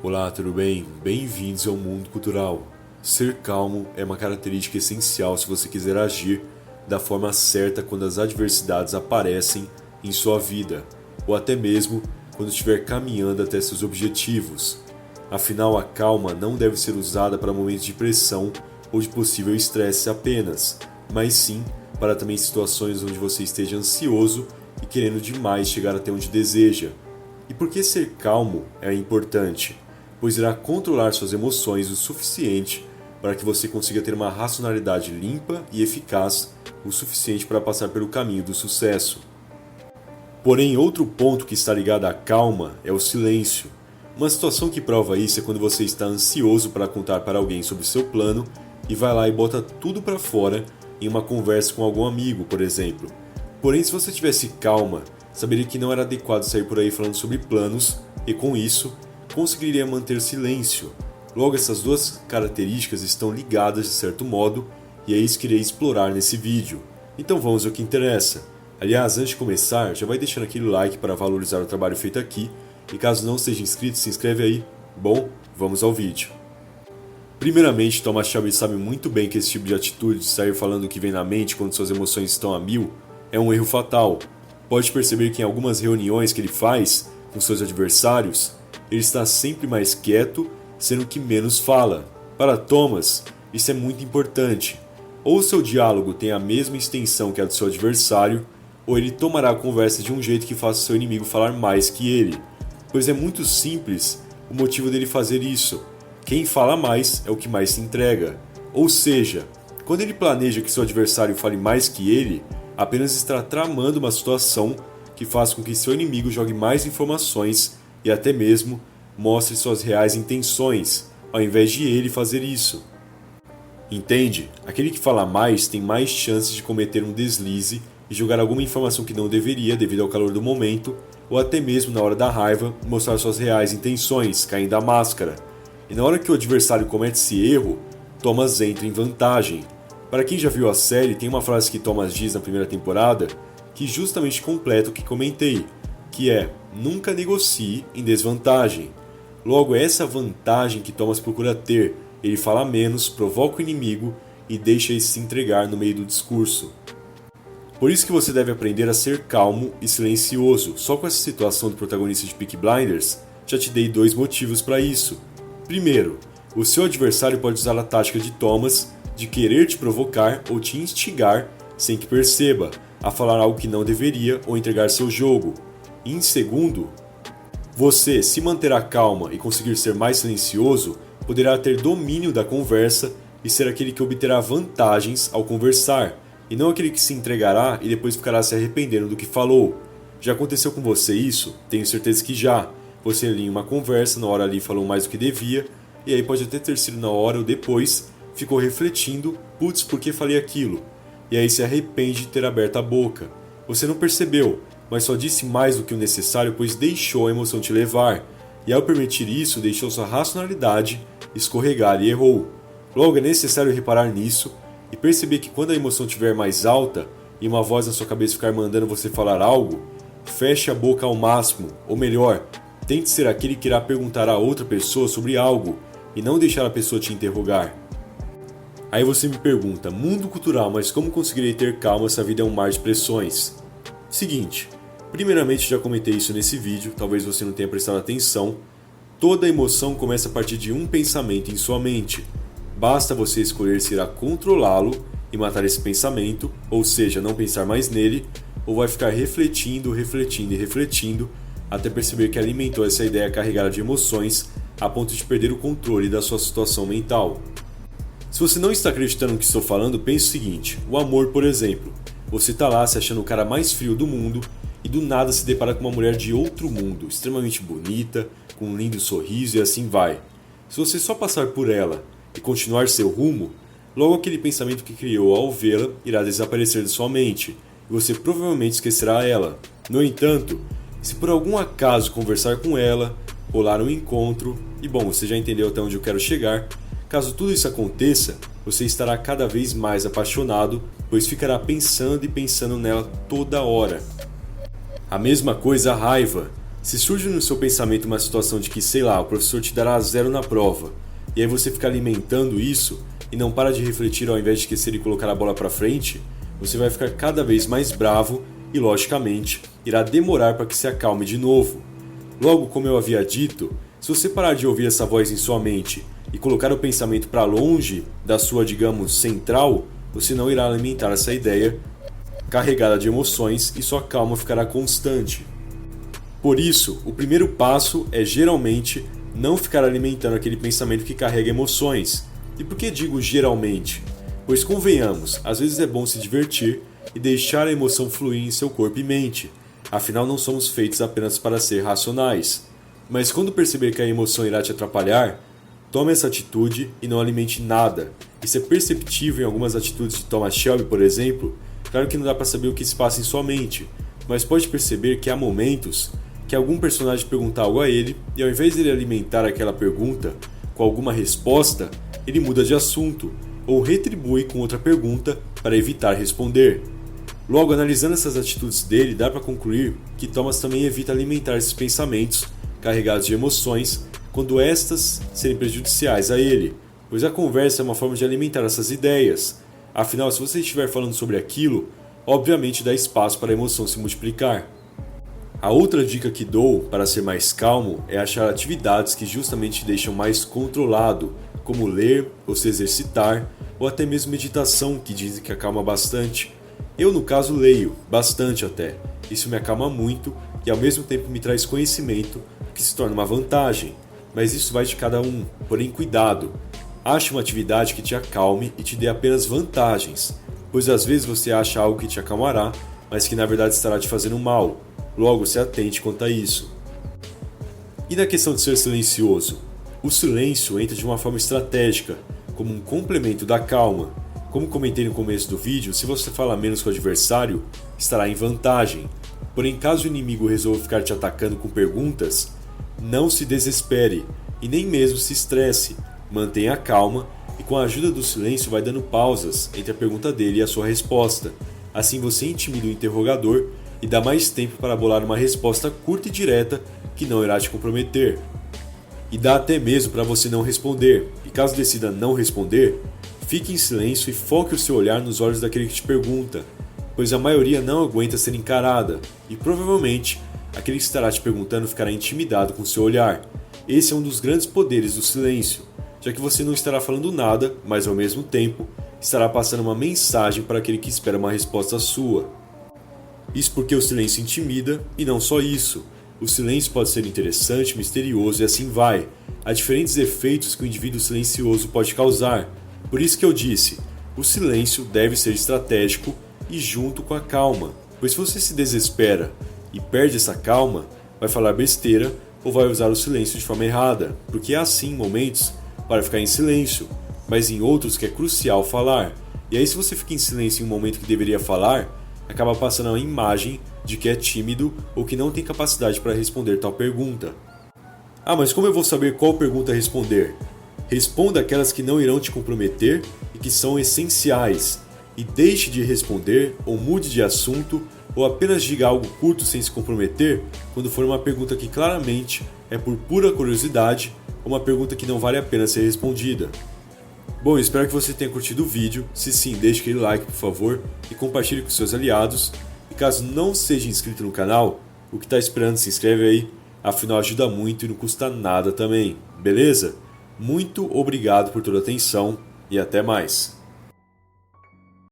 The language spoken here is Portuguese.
Olá, tudo bem? Bem-vindos ao mundo cultural. Ser calmo é uma característica essencial se você quiser agir da forma certa quando as adversidades aparecem em sua vida, ou até mesmo quando estiver caminhando até seus objetivos. Afinal, a calma não deve ser usada para momentos de pressão ou de possível estresse apenas, mas sim para também situações onde você esteja ansioso e querendo demais chegar até onde deseja. E por que ser calmo é importante? Pois irá controlar suas emoções o suficiente para que você consiga ter uma racionalidade limpa e eficaz o suficiente para passar pelo caminho do sucesso. Porém, outro ponto que está ligado à calma é o silêncio. Uma situação que prova isso é quando você está ansioso para contar para alguém sobre seu plano e vai lá e bota tudo para fora em uma conversa com algum amigo, por exemplo. Porém, se você tivesse calma, saberia que não era adequado sair por aí falando sobre planos e, com isso, conseguiria manter silêncio. Logo, essas duas características estão ligadas de certo modo e é isso que irei explorar nesse vídeo. Então vamos ao que interessa. Aliás, antes de começar, já vai deixando aquele like para valorizar o trabalho feito aqui e caso não esteja inscrito, se inscreve aí. Bom, vamos ao vídeo. Primeiramente, Thomas Shelby sabe muito bem que esse tipo de atitude de sair falando o que vem na mente quando suas emoções estão a mil é um erro fatal. Pode perceber que em algumas reuniões que ele faz com seus adversários, ele está sempre mais quieto, sendo que menos fala. Para Thomas, isso é muito importante. Ou o seu diálogo tem a mesma extensão que a do seu adversário, ou ele tomará a conversa de um jeito que faça o seu inimigo falar mais que ele. Pois é muito simples o motivo dele fazer isso. Quem fala mais é o que mais se entrega. Ou seja, quando ele planeja que seu adversário fale mais que ele, apenas está tramando uma situação que faz com que seu inimigo jogue mais informações e até mesmo mostre suas reais intenções, ao invés de ele fazer isso. Entende? Aquele que fala mais tem mais chances de cometer um deslize e jogar alguma informação que não deveria devido ao calor do momento, ou até mesmo na hora da raiva mostrar suas reais intenções, caindo da máscara. E na hora que o adversário comete esse erro, Thomas entra em vantagem. Para quem já viu a série, tem uma frase que Thomas diz na primeira temporada que justamente completa o que comentei, que é: nunca negocie em desvantagem. Logo, é essa vantagem que Thomas procura ter. Ele fala menos, provoca o inimigo e deixa ele se entregar no meio do discurso. Por isso que você deve aprender a ser calmo e silencioso. Só com essa situação do protagonista de Peaky Blinders, já te dei 2 motivos para isso. Primeiro, o seu adversário pode usar a tática de Thomas de querer te provocar ou te instigar, sem que perceba, a falar algo que não deveria ou entregar seu jogo. E em segundo, você, se manterá calma e conseguir ser mais silencioso, poderá ter domínio da conversa e ser aquele que obterá vantagens ao conversar, e não aquele que se entregará e depois ficará se arrependendo do que falou. Já aconteceu com você isso? Tenho certeza que já. Você ali em uma conversa, na hora ali falou mais do que devia, e aí pode até ter sido na hora ou depois, ficou refletindo, putz, por que falei aquilo? E aí se arrepende de ter aberto a boca. Você não percebeu, mas só disse mais do que o necessário, pois deixou a emoção te levar. E ao permitir isso, deixou sua racionalidade escorregar e errou. Logo, é necessário reparar nisso e perceber que quando a emoção estiver mais alta e uma voz na sua cabeça ficar mandando você falar algo, feche a boca ao máximo, ou melhor, tente ser aquele que irá perguntar a outra pessoa sobre algo e não deixar a pessoa te interrogar. Aí você me pergunta, mundo cultural, mas como conseguirei ter calma se a vida é um mar de pressões? Seguinte, primeiramente já comentei isso nesse vídeo, talvez você não tenha prestado atenção. Toda emoção começa a partir de um pensamento em sua mente. Basta você escolher se irá controlá-lo e matar esse pensamento, ou seja, não pensar mais nele, ou vai ficar refletindo, refletindo e refletindo, até perceber que alimentou essa ideia carregada de emoções a ponto de perder o controle da sua situação mental. Se você não está acreditando no que estou falando, pense o seguinte, o amor, por exemplo. Você está lá se achando o cara mais frio do mundo e do nada se depara com uma mulher de outro mundo, extremamente bonita, com um lindo sorriso e assim vai. Se você só passar por ela e continuar seu rumo, logo aquele pensamento que criou ao vê-la irá desaparecer de sua mente e você provavelmente esquecerá ela. No entanto, se por algum acaso conversar com ela, rolar um encontro, e bom, você já entendeu até onde eu quero chegar, caso tudo isso aconteça, você estará cada vez mais apaixonado, pois ficará pensando e pensando nela toda hora. A mesma coisa a raiva. Se surge no seu pensamento uma situação de que, sei lá, o professor te dará 0 na prova, e aí você fica alimentando isso e não para de refletir ao invés de esquecer e colocar a bola para frente, você vai ficar cada vez mais bravo e, logicamente, irá demorar para que se acalme de novo. Logo, como eu havia dito, se você parar de ouvir essa voz em sua mente e colocar o pensamento para longe da sua, digamos, central, você não irá alimentar essa ideia carregada de emoções e sua calma ficará constante. Por isso, o primeiro passo é geralmente não ficar alimentando aquele pensamento que carrega emoções. E por que digo geralmente? Pois convenhamos, às vezes é bom se divertir e deixar a emoção fluir em seu corpo e mente. Afinal, não somos feitos apenas para ser racionais. Mas quando perceber que a emoção irá te atrapalhar, tome essa atitude e não alimente nada. Isso é perceptível em algumas atitudes de Thomas Shelby, por exemplo. Claro que não dá para saber o que se passa em sua mente, mas pode perceber que há momentos que algum personagem pergunta algo a ele e ao invés de ele alimentar aquela pergunta com alguma resposta, ele muda de assunto ou retribui com outra pergunta para evitar responder. Logo, analisando essas atitudes dele, dá para concluir que Thomas também evita alimentar esses pensamentos carregados de emoções quando estas serem prejudiciais a ele, pois a conversa é uma forma de alimentar essas ideias. Afinal, se você estiver falando sobre aquilo, obviamente dá espaço para a emoção se multiplicar. A outra dica que dou para ser mais calmo é achar atividades que justamente te deixam mais controlado, como ler ou se exercitar, ou até mesmo meditação, que dizem que acalma bastante. Eu, no caso, leio, bastante até. Isso me acalma muito e ao mesmo tempo me traz conhecimento, o que se torna uma vantagem. Mas isso vai de cada um, porém cuidado. Ache uma atividade que te acalme e te dê apenas vantagens, pois às vezes você acha algo que te acalmará, mas que na verdade estará te fazendo mal. Logo, se atente quanto a isso. E na questão de ser silencioso? O silêncio entra de uma forma estratégica, como um complemento da calma. Como comentei no começo do vídeo, se você falar menos com o adversário, estará em vantagem. Porém, caso o inimigo resolva ficar te atacando com perguntas, não se desespere e nem mesmo se estresse. Mantenha a calma e com a ajuda do silêncio vai dando pausas entre a pergunta dele e a sua resposta. Assim você intimida o interrogador e dá mais tempo para bolar uma resposta curta e direta que não irá te comprometer. E dá até mesmo para você não responder, e caso decida não responder, fique em silêncio e foque o seu olhar nos olhos daquele que te pergunta, pois a maioria não aguenta ser encarada, e provavelmente aquele que estará te perguntando ficará intimidado com seu olhar. Esse é um dos grandes poderes do silêncio, já que você não estará falando nada, mas ao mesmo tempo estará passando uma mensagem para aquele que espera uma resposta sua. Isso porque o silêncio intimida, e não só isso. O silêncio pode ser interessante, misterioso e assim vai. Há diferentes efeitos que o indivíduo silencioso pode causar. Por isso que eu disse, o silêncio deve ser estratégico e junto com a calma. Pois se você se desespera e perde essa calma, vai falar besteira ou vai usar o silêncio de forma errada. Porque há sim momentos para ficar em silêncio, mas em outros que é crucial falar. E aí se você fica em silêncio em um momento que deveria falar, acaba passando a imagem de que é tímido ou que não tem capacidade para responder tal pergunta. Ah, mas como eu vou saber qual pergunta responder? Responda aquelas que não irão te comprometer e que são essenciais. E deixe de responder ou mude de assunto ou apenas diga algo curto sem se comprometer quando for uma pergunta que claramente é por pura curiosidade ou uma pergunta que não vale a pena ser respondida. Bom, espero que você tenha curtido o vídeo. Se sim, deixe aquele like, por favor, e compartilhe com seus aliados. E caso não seja inscrito no canal, o que está esperando, se inscreve aí. Afinal, ajuda muito e não custa nada também, beleza? Muito obrigado por toda a atenção e até mais.